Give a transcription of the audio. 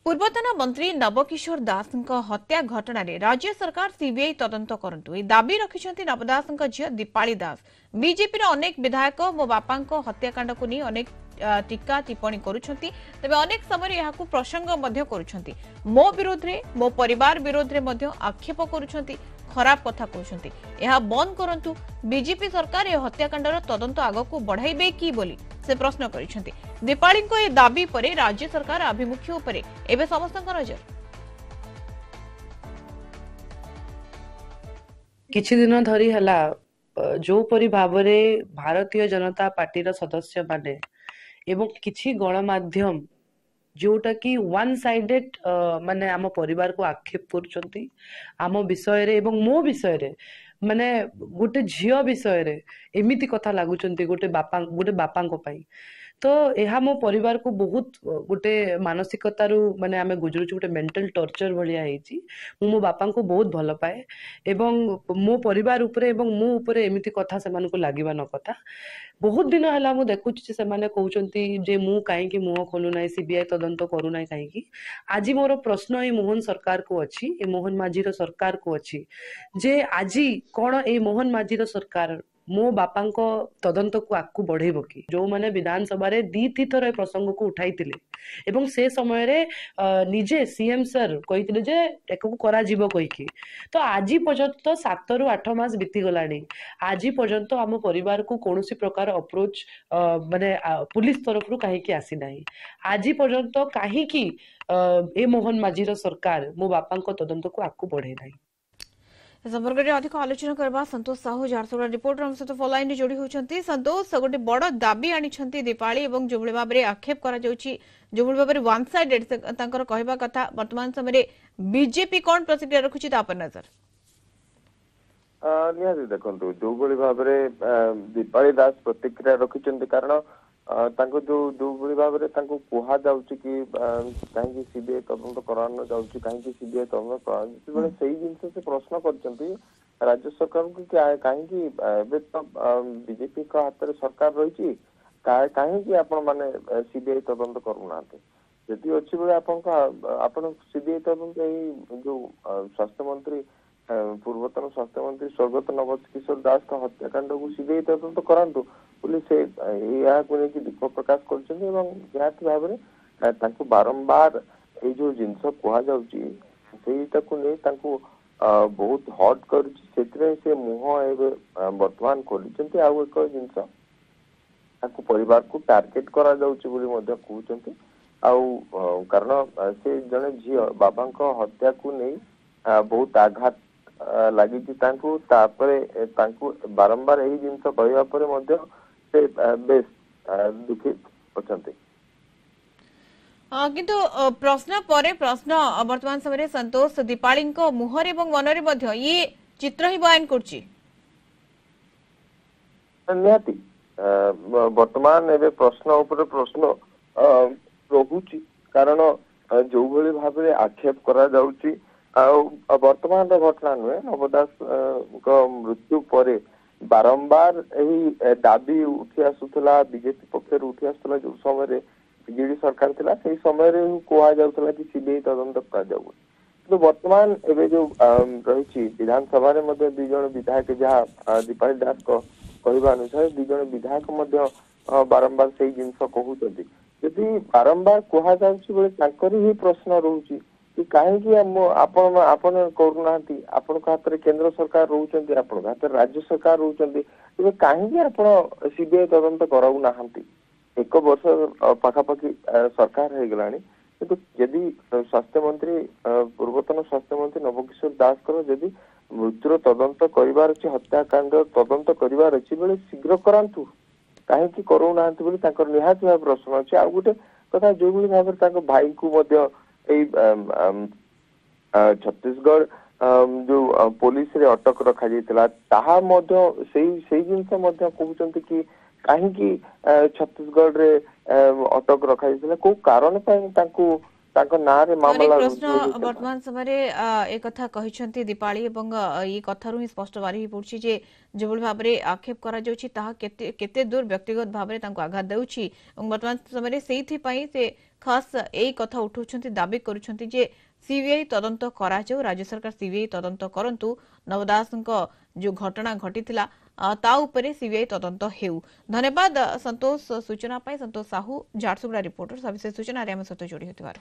पूर्वतन मंत्री नवकिशोर दास हत्या घटना राज्य सरकार सीबीआई तदंत करंतु दाबी रखिछंती नव दास झियो दीपाली दास। बीजेपी अनेक विधायक मो बापा हत्याकांड को नहीं अनेक टीका टिप्पणी करुछंती तबे अनेक समय यहाकू प्रसंग मध्य करुछंती मो विरोध रे मो परिवार विरोध रे मध्य आक्षेप करुछंती खराब कथा कहउछंती यह बंद करंतु। बीजेपी सरकार ए हत्याकांडर तदंत आगकू बढ़ाइबे की बोली से प्रश्न करिसेंती। दीपाली को ए दाबी परे राज्य सरकार अभिमुख्य उपरे एबे समस्त नजर। किछि दिन धरी हला जो परि भावरे भारतीय जनता पार्टी सदस्य माने एवं किछि गणमाध्यम जोटा कि वन साइडेड माने आम परिवार को आक्षेप करुचंती आम विषय रे एवं मो विषय रे माने गोटे झियो विषय रे एमिति कथा लागुचंती गोटे बापा को पाई। तो यह मो परिवार को बहुत गोटे मानसिकतार माने आमे गुजरुछु गोटे मेंटल टॉर्चर भलिया हेची। मो बापा को बहुत भल पाए एवं मो परिवार उपरे एवं मो उपरे एमिति कथा से मानको लागिबा न कथा। बहुत दिन हला मु देखुछि से माने कहउचंती जे मु काहे कि मुह खोलु नाही सीबीआई तदंत करू नाही काहे कि। आज मोर प्रश्न ए मोहन सरकार को अछि ए मोहन माझीर सरकार को अछि जे आजी कोन ए मोहन माझीर सरकार मो बापा तदंत को आगू बढ़ेब कि जो माने विधानसभा रे दी थर ए प्रसंग को उठाइतिले एवं से समय रे निजे सीएम सर कहितिले जे एको करा जीवो कहिकी। तो आजी पर्यंत 7 रु 8 मास बीती गलानी आजी पर्यंत आम परिवार को कौनसी प्रकार अप्रोच माने पुलिस तरफ रु काहे कि आसी नाही। आजी पर्यंत काहे कि ए मोहन माझीर सरकार मो बापा तदंत को आगू बढ़े नाही। संपर्क में अधिक आलोचना करबा संतोष साहू झारसुगुड़ा रिपोर्टर हम सहित फोन लाइन जोड़ी होती। संतोष गोटे बड़ दाबी आनी दीपाली और जो भाव में आक्षेप कर जो भाव में वन साइडेड कहवा कथा वर्तमान समय बीजेपी कौन प्रतिक्रिया रखुची तापर नजर। निहाती देखंतु जो भाव में दीपाली दास प्रतिक्रिया रखिछंती कारण तांको जो भाव में कहा जाउची कि कहीं सीबीआई तदंत करानो जाउची कहीं सीबीआई तदंत करा से जिनसे से प्रश्न करचंती राज्य सरकार को कि कहीं एबे तो बीजेपी का हाथ में सरकार रही कहीं आपण माने सीबीआई तदंत करूना यदि अच्छी बेले आपण सीबीआई तदंत जो स्वास्थ्य मंत्री पूर्वतन स्वास्थ्य मंत्री स्वर्गत नवकिशोर दास का हत्याकांड को सीबीआई तदंत करांतु पुलिस को लेकिन दुख प्रकाश कर भाव में बारंबार ये जो जिनस कह बहुत हट कर मुह बर्तमान खोली आउ एक जिनस परिवार को टार्गेट करा कहते कारण से जड़े झी बाबा हत्या को नहीं बहुत आघात लगी बारंबार यही जिनस कहवा बेस दुखित अछंती। किंतु प्रश्न परे प्रश्न वर्तमान समय संतोष दीपाली मुहर एवं मनरे मध्य ये चित्र ही बयान करछि निहाती वर्तमान एवं प्रश्न उपर प्रश्न रहुछि कारण जो भली भाव में आक्षेप करा जाउछि वर्तमान घटना नुहे नवदास मृत्यु पर बारंबार यही दाबी उठी आसुला बीजेपी पक्षर उठी आसुला जो समय बीजेडी सरकार थिला से समय कहा जाउथला कि सीबीआई तदंत करा जाउ तो वर्तमान एबे जो रही विधानसभा रे मध्ये दुई जन विधायक जहाँ दीपाली दास को कहवा अनुसार दुई जन विधायक मध्ये बारंबार से जिनस कहउछंती यदि बारंबार कहा जाउछि बेले तांकरी ही प्रश्न रहउछि कि कहीं आपण करूना आपण हाथ में केंद्र सरकार रोचंती आपण हाथ में राज्य सरकार रोचंती तेज कहीं आपण सीबीआई तदंत कराऊना एक वर्ष पाखापाखि सरकार हो गलानी किंतु यदि स्वास्थ्य मंत्री पूर्वतन स्वास्थ्य मंत्री नवकिशोर दास जदि मृत्युर तदंत करिवार अछि हत्याकांड तदंत करिवार अछि बेले शीघ्र करांतु कहीं कराऊना बोली निहाती भाव प्रश्न अच्छे। आ गोटे कथा जो भाव में भाई को छत्तीसगढ़ जो पुलिस रे अटक रखा जाइतिला ताहा से जिनस कहते कि कहीं छत्तीसगढ़ रे अटक रखा जाइतिला को कारण ना रे मामला प्रश्न वर्तमान समय एक कथा कहिसंती दीपाली एवं ये कथारु ही स्पष्ट बारी पड़छि जे जो भाव में आक्षेप करा जाउछि ताहा केते दूर व्यक्तिगत भाव में आघात देउछि वर्तमान समय से खास यही कथा उठाउछन्ति दाबी करुछन्ति जे सीबीआई तदंत करा जाऊ राज्य सरकार सीबीआई तदंत करंतु नवदासଙ୍କ जो घटना घटिथिला ता उपरे सीबीआई तदंत हेउ। धन्यवाद संतोष सूचना पाई। संतोष साहू झारसुगुड़ा रिपोर्टर सविशेष सूचना रे हम सहित जोड़ी होतिबार।